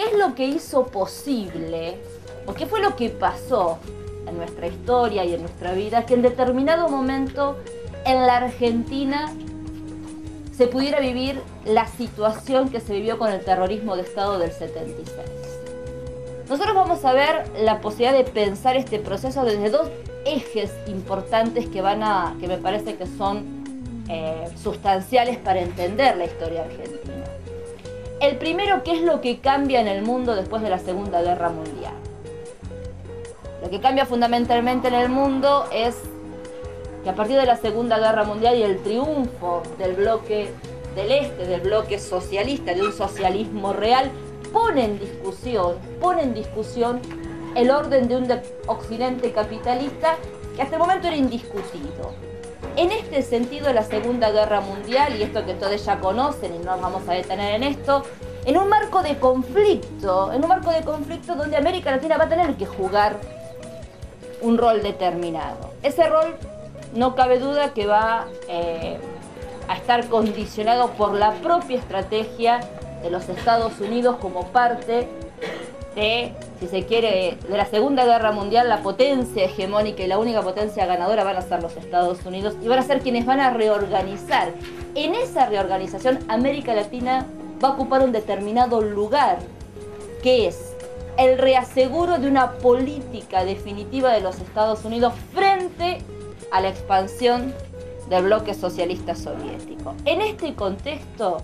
¿qué es lo que hizo posible, o qué fue lo que pasó en nuestra historia y en nuestra vida, que en determinado momento en la Argentina se pudiera vivir la situación que se vivió con el terrorismo de Estado del 76? Nosotros vamos a ver la posibilidad de pensar este proceso desde dos ejes importantes que me parece que son sustanciales para entender la historia argentina. El primero, ¿qué es lo que cambia en el mundo después de la Segunda Guerra Mundial? Lo que cambia fundamentalmente en el mundo es que a partir de la Segunda Guerra Mundial y el triunfo del bloque del este, del bloque socialista, de un socialismo real, pone en discusión el orden de un occidente capitalista que hasta el momento era indiscutido. En este sentido, la Segunda Guerra Mundial, y esto que todos ya conocen y no nos vamos a detener en esto, en un marco de conflicto donde América Latina va a tener que jugar un rol determinado. Ese rol no cabe duda que va a estar condicionado por la propia estrategia de los Estados Unidos como parte de, si se quiere, de la Segunda Guerra Mundial. La potencia hegemónica y la única potencia ganadora van a ser los Estados Unidos y van a ser quienes van a reorganizar. En esa reorganización, América Latina va a ocupar un determinado lugar, que es el reaseguro de una política definitiva de los Estados Unidos frente a la expansión del bloque socialista soviético. En este contexto,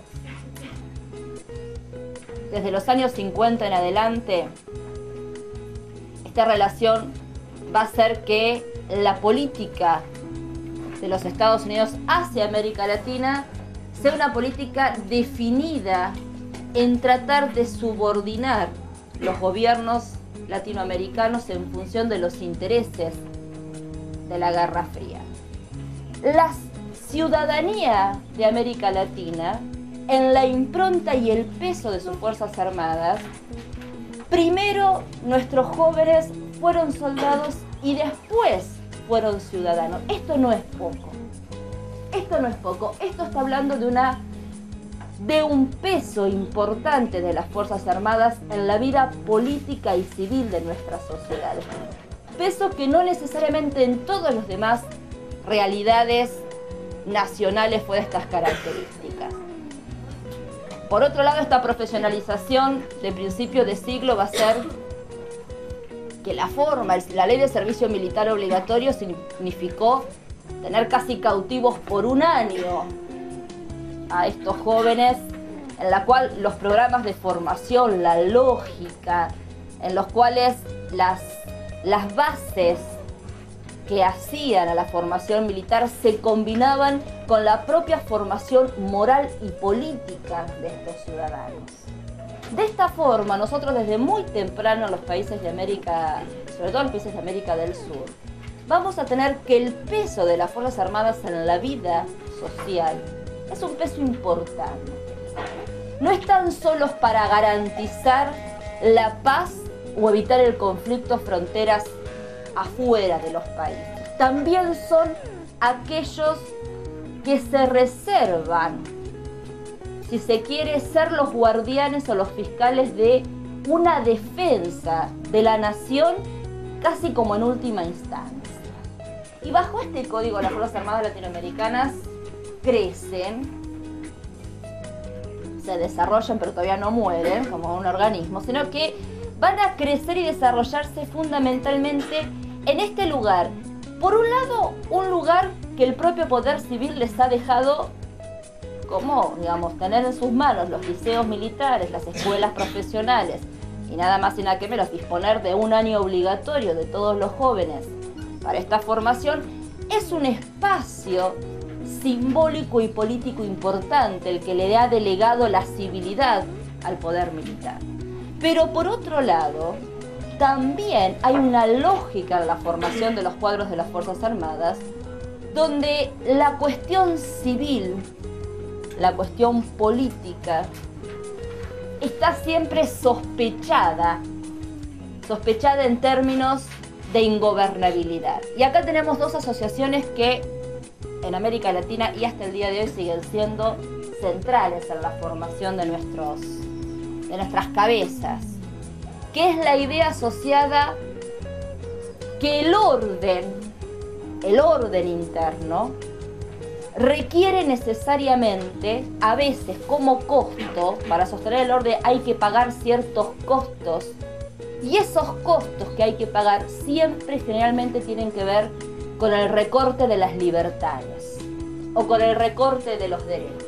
desde los años 50 en adelante, esta relación va a hacer que la política de los Estados Unidos hacia América Latina sea una política definida en tratar de subordinar los gobiernos latinoamericanos en función de los intereses de la Guerra Fría. La ciudadanía de América Latina, en la impronta y el peso de sus Fuerzas Armadas, primero nuestros jóvenes fueron soldados y después fueron ciudadanos. Esto no es poco. Esto está hablando de un peso importante de las Fuerzas Armadas en la vida política y civil de nuestras sociedades. Peso que no necesariamente en todas las demás realidades nacionales fue de estas características. Por otro lado, esta profesionalización de principio de siglo va a ser que la ley de servicio militar obligatorio significó tener casi cautivos por un año a estos jóvenes, en la cual los programas de formación, la lógica, en los cuales las bases que hacían a la formación militar se combinaban con la propia formación moral y política de estos ciudadanos. De esta forma, nosotros desde muy temprano en los países de América, sobre todo en los países de América del Sur, vamos a tener que el peso de las Fuerzas Armadas en la vida social es un peso importante. No están solos para garantizar la paz o evitar el conflicto fronteras afuera de los países. También son aquellos que se reservan, si se quiere, ser los guardianes o los fiscales de una defensa de la nación casi como en última instancia. Y bajo este código las Fuerzas Armadas latinoamericanas crecen, se desarrollan pero todavía no mueren como un organismo, sino que van a crecer y desarrollarse fundamentalmente en este lugar. Por un lado, un lugar que el propio poder civil les ha dejado como, digamos, tener en sus manos los liceos militares, las escuelas profesionales y nada más y nada que menos disponer de un año obligatorio de todos los jóvenes para esta formación. Es un espacio simbólico y político importante el que le ha delegado la civilidad al poder militar. Pero por otro lado, también hay una lógica en la formación de los cuadros de las Fuerzas Armadas, donde la cuestión civil, la cuestión política, está siempre sospechada en términos de ingobernabilidad. Y acá tenemos dos asociaciones que en América Latina y hasta el día de hoy siguen siendo centrales en la formación de de nuestras cabezas, que es la idea asociada que el orden interno, requiere necesariamente, a veces como costo, para sostener el orden hay que pagar ciertos costos, y esos costos que hay que pagar siempre generalmente tienen que ver con el recorte de las libertades o con el recorte de los derechos.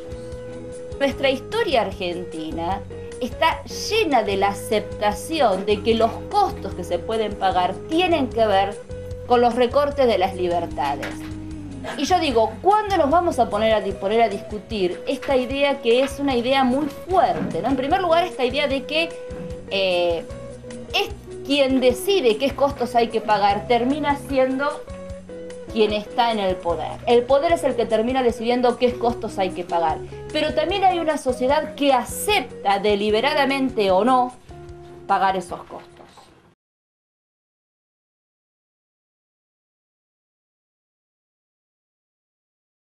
Nuestra historia argentina está llena de la aceptación de que los costos que se pueden pagar tienen que ver con los recortes de las libertades. Y yo digo, ¿cuándo nos vamos a poner a discutir esta idea que es una idea muy fuerte, ¿no? En primer lugar, esta idea de que es quien decide qué costos hay que pagar, termina siendo quien está en el poder. El poder es el que termina decidiendo qué costos hay que pagar. Pero también hay una sociedad que acepta deliberadamente o no pagar esos costos.